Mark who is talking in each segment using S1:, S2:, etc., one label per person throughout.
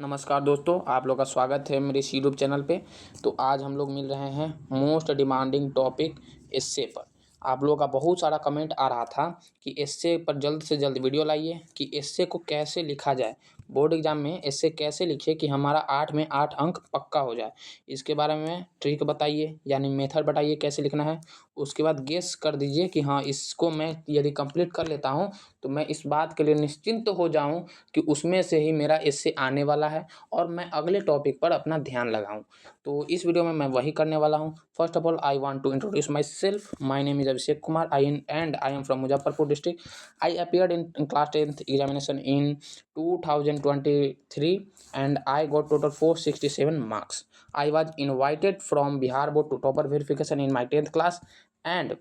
S1: नमस्कार दोस्तों, आप लोग का स्वागत है मेरे इस यूट्यूब चैनल पे। तो आज हम लोग मिल रहे हैं मोस्ट डिमांडिंग टॉपिक एस्से पर। आप लोगों का बहुत सारा कमेंट आ रहा था कि एस्से पर जल्द से जल्द वीडियो लाइए कि एस्से को कैसे लिखा जाए, बोर्ड एग्जाम में एस्से कैसे लिखिए कि हमारा 8 में 8 अंक पक्का हो जाए। इसके बारे में ट्रिक बताइए, यानी मेथड बताइए कैसे लिखना है। उसके बाद गेस कर दीजिए कि हाँ, इसको मैं यदि कंप्लीट कर लेता हूँ तो मैं इस बात के लिए निश्चिंत हो जाऊँ कि उसमें से ही मेरा एस्से आने वाला है और मैं अगले टॉपिक पर अपना ध्यान लगाऊं। तो इस वीडियो में मैं वही करने वाला हूं। First of all I want to introduce myself. My name is Abhishek Kumar I am from Muzaffarpur district. I appeared in class 10th examination in 2023 and I got total 467 marks. I was invited from Bihar board to topper verification in my 10th class, and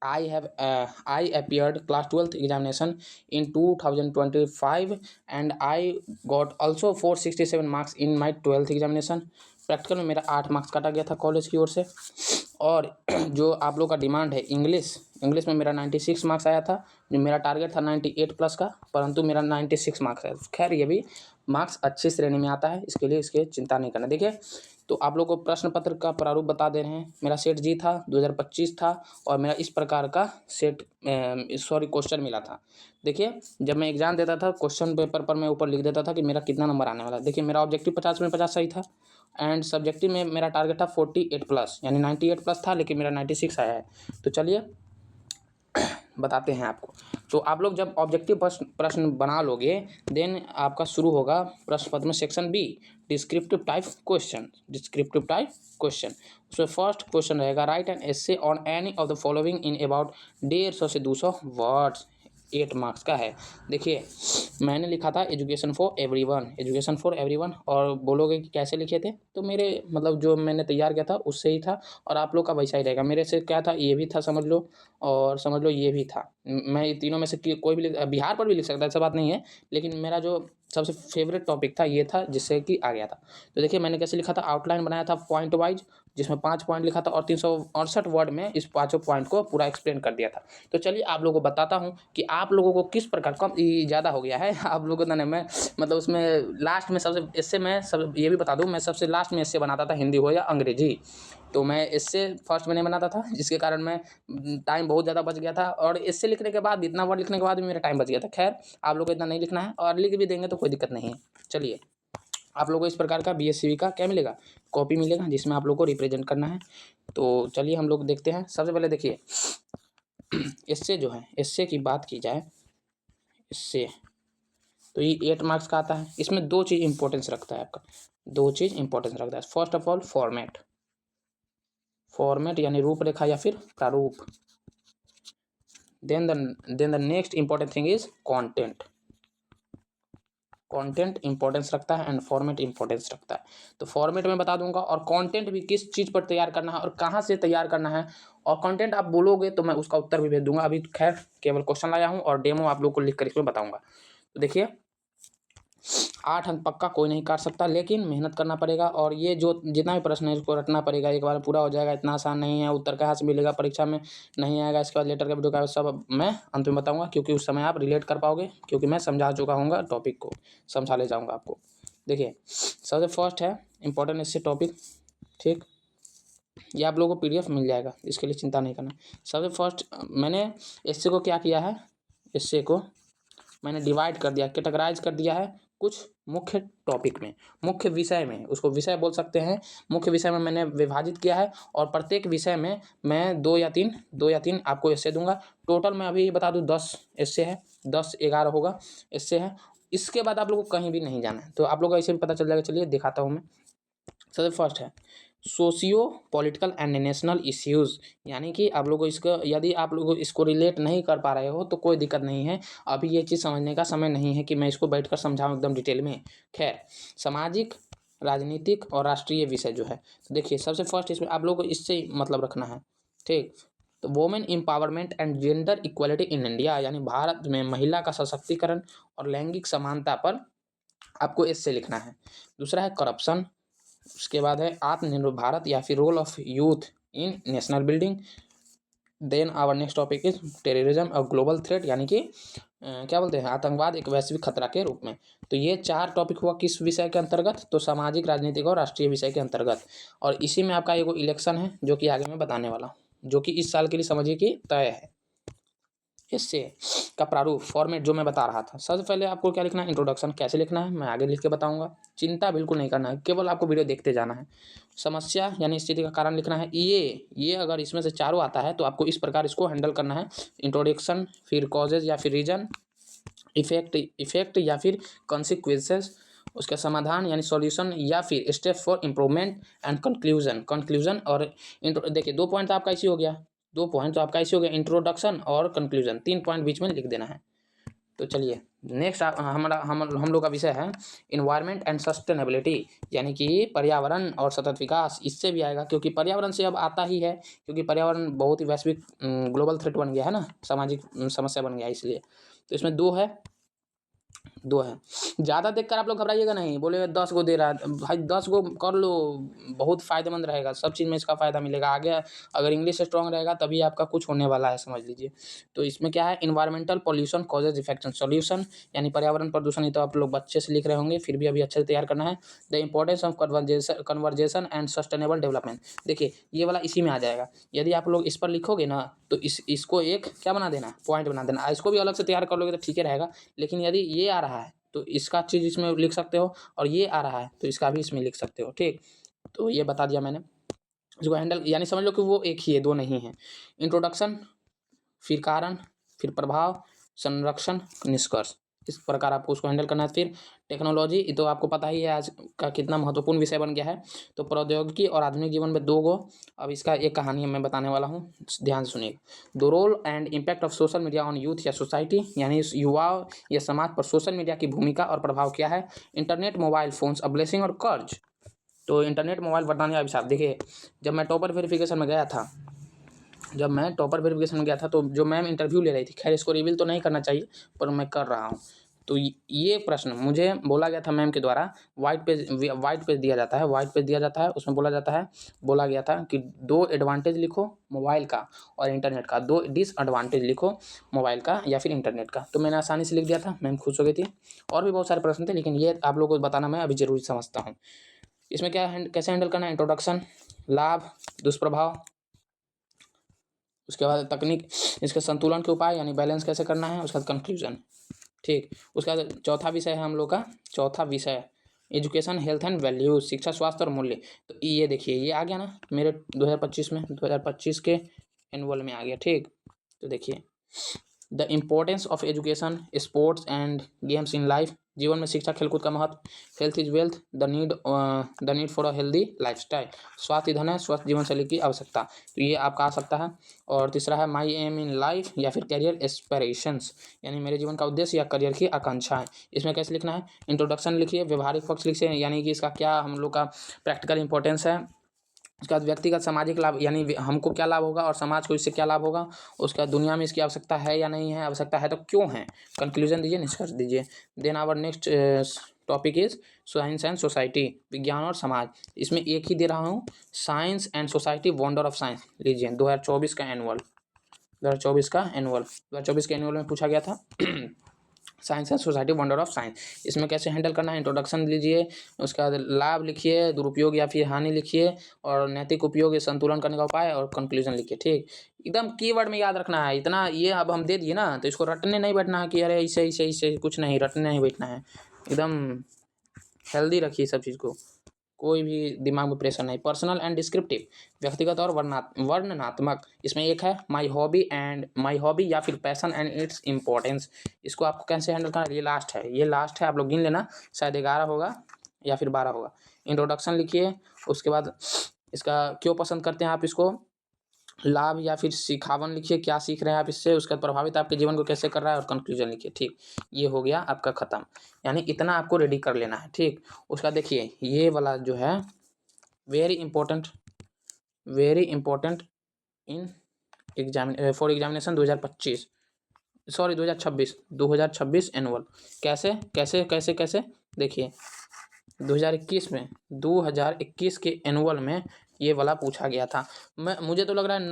S1: I appeared class 12th examination in 2025 and I got also 467 marks in my 12th examination. Practical में मेरा 8 marks काटा गया था college की ओर से। और जो आप लोग का डिमांड है इंग्लिश में मेरा 96 मार्क्स आया था, जो मेरा टारगेट था 98 प्लस का, परंतु मेरा 96 मार्क्स है। खैर ये भी मार्क्स अच्छी श्रेणी में आता है, इसके लिए इसके चिंता नहीं करना। देखिए, तो आप लोग को प्रश्न पत्र का प्रारूप बता दे रहे हैं। मेरा सेट जी था, 2025 था, और मेरा इस प्रकार का क्वेश्चन मिला था। देखिए, जब मैं एग्जाम देता था क्वेश्चन पेपर पर मैं ऊपर लिख देता था कि मेरा कितना नंबर आने वाला है। देखिए, मेरा ऑब्जेक्टिव 50 में 50 सही था एंड सब्जेक्टिव में मेरा टारगेट था 48 प्लस, यानी 98 प्लस था, लेकिन मेरा 96 आया है। तो चलिए बताते हैं आपको। तो आप लोग जब ऑब्जेक्टिव प्रश्न बना लोगे, देन आपका शुरू होगा प्रश्न पत्र में section B, descriptive type question. उसमें फर्स्ट क्वेश्चन रहेगा, write an essay on any of the following in about 150 से 200 वर्ड्स। 8 मार्क्स का है। देखिए, मैंने लिखा था एजुकेशन फॉर एवरीवन, और बोलोगे कि कैसे लिखे थे, तो मेरे मतलब जो मैंने तैयार किया था उससे ही था, और आप लोग का वैसा ही रहेगा। मेरे से क्या था, ये भी था समझ लो, और समझ लो ये भी था। मैं तीनों में से कोई भी बिहार पर भी लिख सकता है, ऐसा बात नहीं है, लेकिन मेरा जो सबसे फेवरेट टॉपिक था ये था, जिससे कि आ गया था। तो देखिए, मैंने कैसे लिखा था, आउटलाइन बनाया था पॉइंट वाइज, जिसमें 5 पॉइंट लिखा था और 368 वर्ड में इस पाँचों पॉइंट को पूरा एक्सप्लेन कर दिया था। तो चलिए आप लोगों को बताता हूँ कि आप लोगों को किस प्रकार, कम ज़्यादा हो गया है आप लोगों को। मैं मतलब उसमें लास्ट में सबसे इससे मैं सब ये भी बता दूँ, मैं सबसे लास्ट में इससे बनाता था, हिंदी हो या अंग्रेजी। तो मैं इससे फर्स्ट में नहीं बनाता था, जिसके कारण मैं टाइम बहुत ज़्यादा बच गया था, और इससे लिखने के बाद, इतना वर्ड लिखने के बाद भी मेरा टाइम बच गया था। खैर, आप लोग को इतना नहीं लिखना है, और लिख भी देंगे तो कोई दिक्कत नहीं है। चलिए, आप लोगों को इस प्रकार का बीएससीबी का क्या मिलेगा, कॉपी मिलेगा, जिसमें आप लोग को रिप्रेजेंट करना है। तो चलिए हम लोग देखते हैं। सबसे पहले देखिए, इससे जो है, इससे की बात की जाए, इससे तो ये 8 मार्क्स का आता है। इसमें 2 चीज़ इंपॉर्टेंस रखता है आपका, 2 चीज़ इंपॉर्टेंस रखता है। फर्स्ट ऑफ ऑल फॉर्मेट यानी रूपरेखा या फिर प्रारूप। Then the next important thing is content importance रखता है एंड फॉर्मेट इंपॉर्टेंस रखता है। तो फॉर्मेट में बता दूंगा, और कंटेंट भी किस चीज़ पर तैयार करना है और कहाँ से तैयार करना है, और कंटेंट आप बोलोगे तो मैं उसका उत्तर भी भेज दूंगा। अभी खैर केवल क्वेश्चन लाया हूँ और डेमो आप लोग को लिख कर इसमें बताऊंगा। तो देखिए, 8 अंक पक्का कोई नहीं काट सकता, लेकिन मेहनत करना पड़ेगा, और ये जो जितना भी प्रश्न है इसको रटना पड़ेगा। एक बार पूरा हो जाएगा, इतना आसान नहीं है। उत्तर कहाँ से मिलेगा, परीक्षा में नहीं आएगा। इसके बाद लेटर का वीडियो का सब मैं अंत में बताऊंगा, क्योंकि उस समय आप रिलेट कर पाओगे, क्योंकि मैं समझा चुका हूँ, टॉपिक को समझा ले जाऊँगा आपको। देखिए, सबसे फर्स्ट है इंपॉर्टेंट इससे टॉपिक, ठीक। ये आप लोगों को पीडीएफ मिल जाएगा, इसके लिए चिंता नहीं करना। सबसे फर्स्ट मैंने इससे को क्या किया है, इससे को मैंने डिवाइड कर दिया, कैटेगराइज कर दिया है कुछ मुख्य टॉपिक में, मुख्य विषय में, उसको विषय बोल सकते हैं। मुख्य विषय में मैंने विभाजित किया है, और प्रत्येक विषय में मैं 2 या 3 आपको एस्से दूंगा। टोटल मैं अभी बता दूं 10 एस्से है, 10-11 होगा एस्से है। इसके बाद आप लोगों को कहीं भी नहीं जाना है, तो आप लोगों को ऐसे भी पता चल जाएगा। चलिए दिखाता हूँ मैं। सबसे फर्स्ट है socio political and national issues, यानी कि आप लोगों को इसका, यदि आप लोग इसको रिलेट नहीं कर पा रहे हो तो कोई दिक्कत नहीं है। अभी ये चीज़ समझने का समय नहीं है कि मैं इसको बैठकर समझाऊं एकदम डिटेल में। खैर, सामाजिक, राजनीतिक और राष्ट्रीय विषय जो है, तो देखिए सबसे फर्स्ट इसमें आप लोगों को इससे मतलब रखना है, ठीक। तो women empowerment and gender equality in India, यानी भारत में महिला का सशक्तिकरण और लैंगिक समानता पर आपको इससे लिखना है। दूसरा है करप्शन। उसके बाद है आत्मनिर्भर भारत या फिर role of youth in national building. Then our next topic is terrorism और ग्लोबल थ्रेट, यानी कि क्या बोलते हैं, आतंकवाद एक वैश्विक खतरा के रूप में। तो ये 4 टॉपिक हुआ किस विषय के अंतर्गत, तो सामाजिक, राजनीतिक और राष्ट्रीय विषय के अंतर्गत। और इसी में आपका एगो इलेक्शन है जो कि आगे मैं बताने वाला हूँ, जो कि इस साल के लिए समझिए कि तय है। इससे का प्रारूप फॉर्मेट जो मैं बता रहा था, सबसे पहले आपको क्या लिखना है, इंट्रोडक्शन कैसे लिखना है मैं आगे लिख के बताऊंगा। चिंता बिल्कुल नहीं करना है, केवल आपको वीडियो देखते जाना है। समस्या यानी स्थिति का कारण लिखना है। ये अगर इसमें से चारों आता है तो आपको इस प्रकार इसको हैंडल करना है, इंट्रोडक्शन, फिर कॉजेज या फिर रीजन, इफेक्ट या फिर कॉन्सिक्वेंसेस, उसका समाधान यानी सॉल्यूशन, या फिर step for improvement and conclusion और देखिए 2 पॉइंट तो आपका इसी हो गया, 2 पॉइंट तो आपका ऐसे हो गया, इंट्रोडक्शन और कंक्लूजन, 3 पॉइंट बीच में लिख देना है। तो चलिए नेक्स्ट हमारा हम लोग का विषय है इन्वायरमेंट एंड सस्टेनेबिलिटी, यानी कि पर्यावरण और सतत विकास। इससे भी आएगा क्योंकि पर्यावरण से अब आता ही है, क्योंकि पर्यावरण बहुत ही वैश्विक ग्लोबल थ्रेट बन गया है ना, सामाजिक समस्या बन गया है इसलिए। तो इसमें 2 है। ज़्यादा देखकर आप लोग घबराइएगा नहीं, बोले 10 गो दे रहा है भाई, 10 गो कर लो, बहुत फ़ायदेमंद रहेगा, सब चीज़ में इसका फ़ायदा मिलेगा आगे। अगर इंग्लिश स्ट्रॉन्ग रहेगा तभी आपका कुछ होने वाला है, समझ लीजिए। तो इसमें क्या है, environmental pollution causes effect and solution, यानी पर्यावरण प्रदूषण। ये तो आप लोग बच्चे से लिख रहे होंगे, फिर भी अभी अच्छे से तैयार करना है। The importance of conversation and sustainable development, देखिए ये वाला इसी में आ जाएगा। यदि आप लोग इस पर लिखोगे ना तो इसको एक क्या बना देना, पॉइंट बना देना। इसको भी अलग से तैयार कर लोगे तो ठीक ही रहेगा, लेकिन यदि ये आ रहा है तो इसका चीज़ इसमें लिख सकते हो, और ये आ रहा है तो इसका भी इसमें लिख सकते हो, ठीक। तो ये बता दिया मैंने। इसको हैंडल यानी समझ लो कि वो एक ही है, 2 नहीं है। इंट्रोडक्शन, फिर कारण, फिर प्रभाव, संरक्षण, निष्कर्ष, इस प्रकार आपको उसको हैंडल करना है। फिर टेक्नोलॉजी, ये तो आपको पता ही है आज का कितना महत्वपूर्ण विषय बन गया है। तो प्रौद्योगिकी और आधुनिक जीवन में 2 गो, अब इसका एक कहानी मैं बताने वाला हूँ, ध्यान सुनिएगा। The role and impact of social media on youth या सोसाइटी, यानी युवा या समाज पर सोशल मीडिया की भूमिका और प्रभाव क्या है। Internet, mobile phones, a blessing और कर्ज, तो इंटरनेट, मोबाइल वरदान या अभिशाप। देखिए जब मैं टॉपर वेरिफिकेशन में गया था, तो जो मैम इंटरव्यू ले रही थी, खैर इसको रिवील तो नहीं करना चाहिए पर मैं कर रहा हूँ। तो ये प्रश्न मुझे बोला गया था मैम के द्वारा, वाइट पेज दिया जाता है, उसमें बोला गया था कि 2 एडवांटेज लिखो मोबाइल का और इंटरनेट का, 2 डिसएडवांटेज लिखो मोबाइल का या फिर इंटरनेट का। तो मैंने आसानी से लिख दिया था, मैम खुश हो गई थी। और भी बहुत सारे प्रश्न थे, लेकिन ये आप लोगों को बताना मैं अभी ज़रूरी समझता हूँ। इसमें कैसे हैंडल करना है, इंट्रोडक्शन, लाभ, दुष्प्रभाव, उसके बाद तकनीक, इसके संतुलन के उपाय यानी बैलेंस कैसे करना है, उसके बाद कंक्लूजन, ठीक। उसका चौथा विषय है हम लोग का, चौथा विषय एजुकेशन, हेल्थ एंड वैल्यूज, शिक्षा, स्वास्थ्य और मूल्य। तो ये देखिए ये आ गया ना मेरे 2025 के एनुअल में आ गया, ठीक। तो देखिए the importance of education, sports and games in life, जीवन में शिक्षा खेलकूद का महत्व, health is wealth, the need for a healthy lifestyle, स्वास्थ्य धन है, स्वस्थ जीवन शैली की आवश्यकता। तो ये आपका आ सकता है। और तीसरा है माई एम इन लाइफ या फिर करियर एस्पिरेशंस, यानी मेरे जीवन का उद्देश्य या करियर की आकांक्षाएं। इसमें कैसे लिखना है, इंट्रोडक्शन लिखिए, व्यवहारिक पक्ष लिखिए, यानी कि इसका क्या हम लोग का प्रैक्टिकल इंपॉर्टेंस है। उसके बाद व्यक्तिगत सामाजिक लाभ, यानी हमको क्या लाभ होगा और समाज को इससे क्या लाभ होगा। उसके बाद दुनिया में इसकी आवश्यकता है या नहीं है, आवश्यकता है तो क्यों है, कंक्लूजन दीजिए, निष्कर्ष दीजिए। Then our next topic is science and society, विज्ञान और समाज। इसमें एक ही दे रहा हूँ, science and society, wonder of science लीजिए, 2024 का एनुअल 2024 के एनुअल में पूछा गया था science and society, wonder of science. इसमें कैसे हैंडल करना है, इंट्रोडक्शन लीजिए, उसका लाभ लिखिए, दुरुपयोग या फिर हानि लिखिए, और नैतिक उपयोग या संतुलन करने का उपाय, और कंक्लूजन लिखिए, ठीक। एकदम कीवर्ड में याद रखना है इतना, ये अब हम दे दिए ना तो इसको रटने नहीं बैठना है कि अरे ऐसे कुछ नहीं, रटने नहीं बैठना है, एकदम हेल्दी रखिए सब चीज़ को, कोई भी दिमाग में प्रेशर नहीं। पर्सनल एंड डिस्क्रिप्टिव, व्यक्तिगत और वर्णनात्मक। इसमें एक है माई हॉबी या फिर पैशन एंड इट्स इम्पोर्टेंस। इसको आपको कैसे हैंडल करना है, ये लास्ट है, आप लोग गिन लेना, शायद 11 होगा या फिर 12 होगा। इंट्रोडक्शन लिखिए, उसके बाद इसका क्यों पसंद करते हैं आप इसको, लाभ या फिर सिखावन लिखिए, क्या सीख रहे हैं आप इससे, उसका प्रभावित आपके जीवन को कैसे कर रहा है, और कंक्लूजन लिखिए, ठीक। ये हो गया आपका ख़त्म, यानी इतना आपको रेडी कर लेना है, ठीक। उसका देखिए ये वाला जो है very important in for examination 2026 annual. कैसे देखिए 2021 के एनुअल में ये वाला पूछा गया था। मुझे तो लग रहा है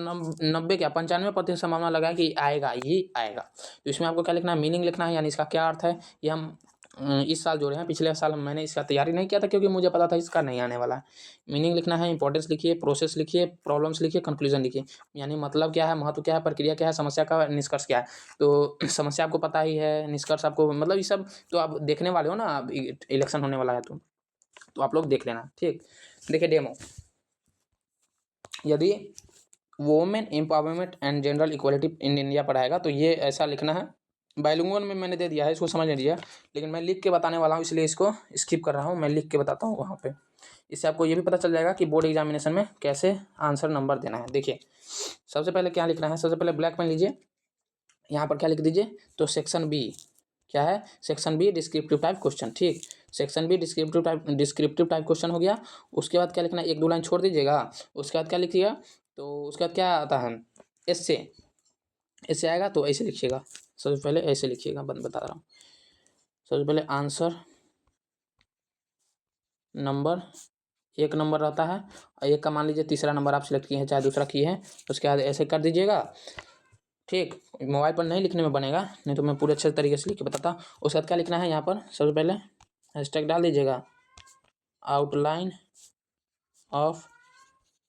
S1: 90 क्या 95% संभावना लगा है कि आएगा ही आएगा। तो इसमें आपको क्या लिखना है, मीनिंग लिखना है, यानी इसका क्या अर्थ है। ये हम इस साल जो रहे हैं, पिछले साल मैंने इसका तैयारी नहीं किया था क्योंकि मुझे पता था इसका नहीं आने वाला है। मीनिंग लिखना है, इंपॉर्टेंस लिखिए, प्रोसेस लिखिए, प्रॉब्लम्स लिखिए, कंक्लूजन लिखिए। यानी मतलब क्या है, महत्व क्या है, प्रक्रिया क्या है, समस्या का निष्कर्ष क्या है। तो समस्या आपको पता ही है, निष्कर्ष आपको मतलब ये सब तो आप देखने वाले हो ना, अब इलेक्शन होने वाला है तो आप लोग देख लेना। ठीक, देखिए डेमो। यदि women empowerment and gender equality in India पढ़ाएगा तो ये ऐसा लिखना है। बाइलिंगुअल में मैंने दे दिया है, इसको समझ लीजिए, लेकिन मैं लिख के बताने वाला हूँ इसलिए इसको स्किप कर रहा हूँ। मैं लिख के बताता हूँ वहाँ पे, इससे आपको ये भी पता चल जाएगा कि बोर्ड एग्जामिनेशन में कैसे आंसर नंबर देना है। देखिए सबसे पहले क्या लिखना है, सबसे पहले ब्लैक पेन लीजिए, यहाँ पर क्या लिख दीजिए, तो सेक्शन बी क्या है, section B descriptive type question. ठीक, section B descriptive type question हो गया। उसके बाद क्या लिखना है, एक दो लाइन छोड़ दीजिएगा। उसके बाद क्या लिखिएगा, तो उसके बाद क्या आता है, एस्से। एस्से आएगा तो ऐसे लिखिएगा, सबसे पहले ऐसे लिखिएगा, बता रहा हूँ। सबसे पहले आंसर नंबर, एक नंबर रहता है, और एक का मान लीजिए तीसरा नंबर आप सिलेक्ट किए हैं चाहे दूसरा किए हैं, उसके बाद ऐसे कर दीजिएगा। ठीक, मोबाइल पर नहीं लिखने में बनेगा, नहीं तो मैं पूरे अच्छे तरीके से लिख के बताता। उसके बाद क्या लिखना है, यहाँ पर सबसे पहले हैशटैग डाल दीजिएगा, आउटलाइन ऑफ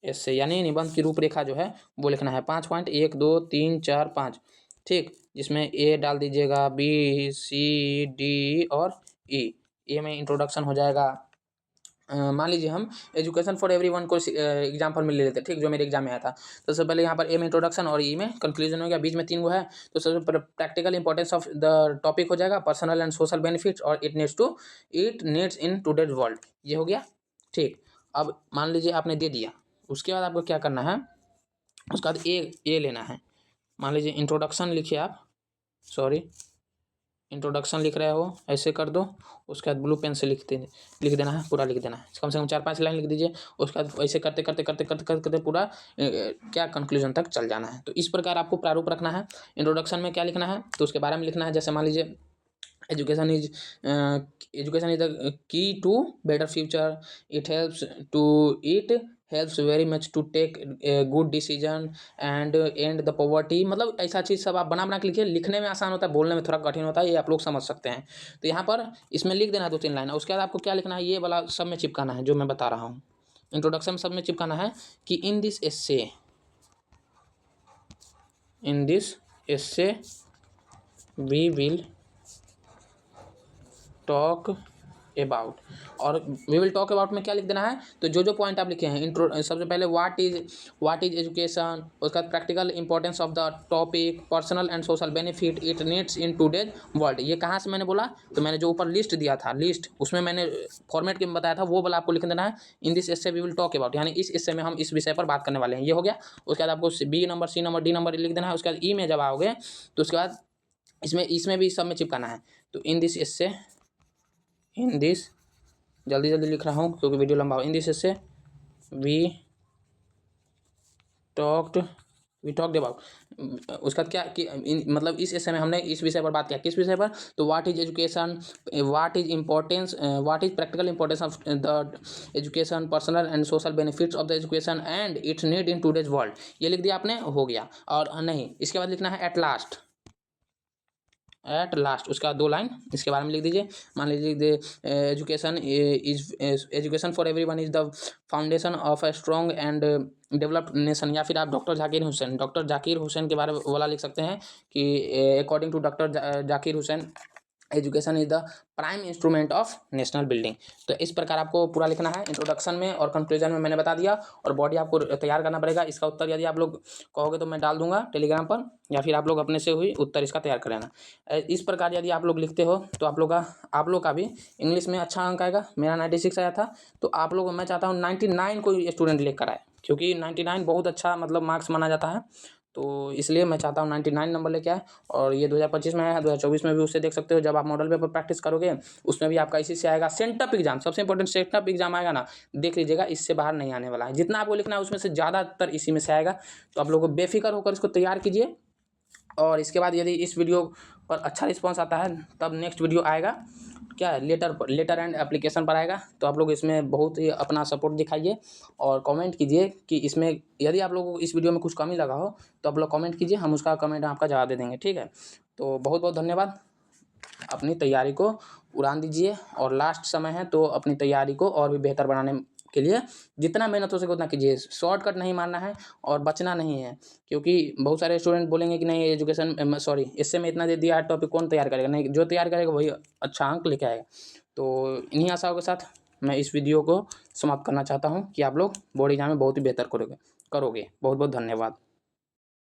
S1: एस्से, यानी निबंध की रूपरेखा जो है वो लिखना है। 5 पॉइंट, 1 2 3 4 5। ठीक, जिसमें ए डाल दीजिएगा, बी सी डी और ई। ए में इंट्रोडक्शन हो जाएगा। मान लीजिए हम एजुकेशन फॉर एवरीवन को एग्जाम्पल में ले लेते हैं, ठीक, जो मेरे एग्जाम में आया था। तो सबसे पहले यहाँ पर ए में इंट्रोडक्शन और ई में कंक्लूजन हो गया, बीच में 3 गो है। तो सबसे पहले practical importance of the topic हो जाएगा, पर्सनल एंड सोशल बेनिफिट्स और it needs in today's world, ये हो गया। ठीक, अब मान लीजिए आपने दे दिया, उसके बाद आपको क्या करना है, उसके बाद ए लेना है। मान लीजिए इंट्रोडक्शन लिखिए आप, सॉरी इंट्रोडक्शन लिख रहे हो, ऐसे कर दो। उसके बाद ब्लू पेन से लिख देना है, पूरा लिख देना है, कम से कम 4-5 लाइन लिख दीजिए। उसके बाद ऐसे करते करते करते करते करते करते पूरा क्या कंक्लूजन तक चल जाना है। तो इस प्रकार आपको प्रारूप रखना है। इंट्रोडक्शन में क्या लिखना है, तो उसके बारे में लिखना है। जैसे मान लीजिए education is the key to better future, it helps very much to take good decision and and the poverty. मतलब ऐसा चीज़ सब आप बना के लिखिए। लिखने में आसान होता है, बोलने में थोड़ा कठिन होता है, ये आप लोग समझ सकते हैं। तो यहाँ पर इसमें लिख देना 2-3 लाइन। उसके बाद आपको क्या लिखना है, ये वाला सब में चिपकाना है जो मैं बता रहा हूँ। इंट्रोडक्शन में सब में चिपकाना है कि in this essay we will talk about, और वी विल टॉक अबाउट में क्या लिख देना है, तो जो पॉइंट आप लिखे हैं इंट्रो, सबसे पहले व्हाट इज एजुकेशन, उसके बाद practical importance of the topic, personal and social benefit it needs in today's world. ये कहाँ से मैंने बोला, तो मैंने जो ऊपर लिस्ट दिया था, लिस्ट उसमें मैंने फॉर्मेट के में बताया था, वो वाला आपको लिख देना है। In this essay we will talk about, यानी इस एस्से में हम इस विषय पर बात करने वाले हैं, ये हो गया। उसके बाद आपको B number, C number, D number लिख देना है। उसके बाद ई में जब आओगे तो उसके बाद इसमें भी सब में चिपकाना है। तो इन दिस जल्दी जल्दी लिख रहा हूँ क्योंकि वीडियो लंबा हो। In this essay we talked about, उसका क्या कि मतलब इस एस्से में हमने इस विषय पर बात किया। किस विषय पर, तो what is education, what is practical importance of the education, personal and social benefits of the education and it's need in today's world. ये लिख दिया आपने, हो गया। और नहीं, इसके बाद लिखना है एट लास्ट, उसका 2 लाइन इसके बारे में लिख दीजिए। मान लीजिए education for everyone is the foundation of a strong and developed nation, या फिर आप डॉक्टर जाकिर हुसैन के बारे में वाला लिख सकते हैं कि according to doctor Zakir Hussain education is the prime instrument of national building. तो इस प्रकार आपको पूरा लिखना है। इंट्रोडक्शन में और कंक्लूजन में मैंने बता दिया, और बॉडी आपको तैयार करना पड़ेगा। इसका उत्तर यदि आप लोग कहोगे तो मैं डाल दूंगा टेलीग्राम पर, या फिर आप लोग अपने से हुई उत्तर इसका तैयार कर लेना। इस प्रकार यदि आप लोग लिखते हो तो आप लोग का भी इंग्लिश में अच्छा अंक आएगा। मेरा 96 आया था, तो आप लोग, मैं चाहता हूँ 99 कोई स्टूडेंट लेकर आए, क्योंकि 99 बहुत अच्छा मतलब मार्क्स माना जाता है। तो इसलिए मैं चाहता हूँ 99 नंबर लेके आए। और ये 2025 में आया है, 2024 में भी उससे देख सकते हो। जब आप मॉडल पेपर प्रैक्टिस करोगे उसमें भी आपका इसी से आएगा। सेंटअप एग्जाम, सबसे इंपॉर्टेंट सेंटअप एग्जाम आएगा ना, देख लीजिएगा, इससे बाहर नहीं आने वाला है। जितना आपको लिखना है उसमें से ज़्यादातर इसी में से आएगा। तो आप लोगों को बेफिक्र होकर इसको तैयार कीजिए। और इसके बाद यदि इस वीडियो पर अच्छा रिस्पॉन्स आता है तब नेक्स्ट वीडियो आएगा। क्या है, लेटर एंड एप्लीकेशन पर आएगा। तो आप लोग इसमें बहुत ही अपना सपोर्ट दिखाइए और कमेंट कीजिए कि इसमें यदि आप लोगों को इस वीडियो में कुछ कमी लगा हो तो आप लोग कमेंट कीजिए, हम उसका कमेंट आपका जवाब दे देंगे, ठीक है। तो बहुत बहुत धन्यवाद। अपनी तैयारी को उड़ान दीजिए और लास्ट समय है तो अपनी तैयारी को और भी बेहतर बनाने के लिए जितना मेहनत हो सके उतना कीजिए। शॉर्टकट नहीं मारना है और बचना नहीं है, क्योंकि बहुत सारे स्टूडेंट बोलेंगे कि नहीं एजुकेशन सॉरी इससे मैं इतना दे दिया टॉपिक कौन तैयार करेगा, नहीं जो तैयार करेगा वही अच्छा अंक लेके आएगा। तो इन्हीं आशाओं के साथ मैं इस वीडियो को समाप्त करना चाहता हूँ कि आप लोग बोर्ड एग्जाम में बहुत ही बेहतर करोगे। बहुत बहुत धन्यवाद।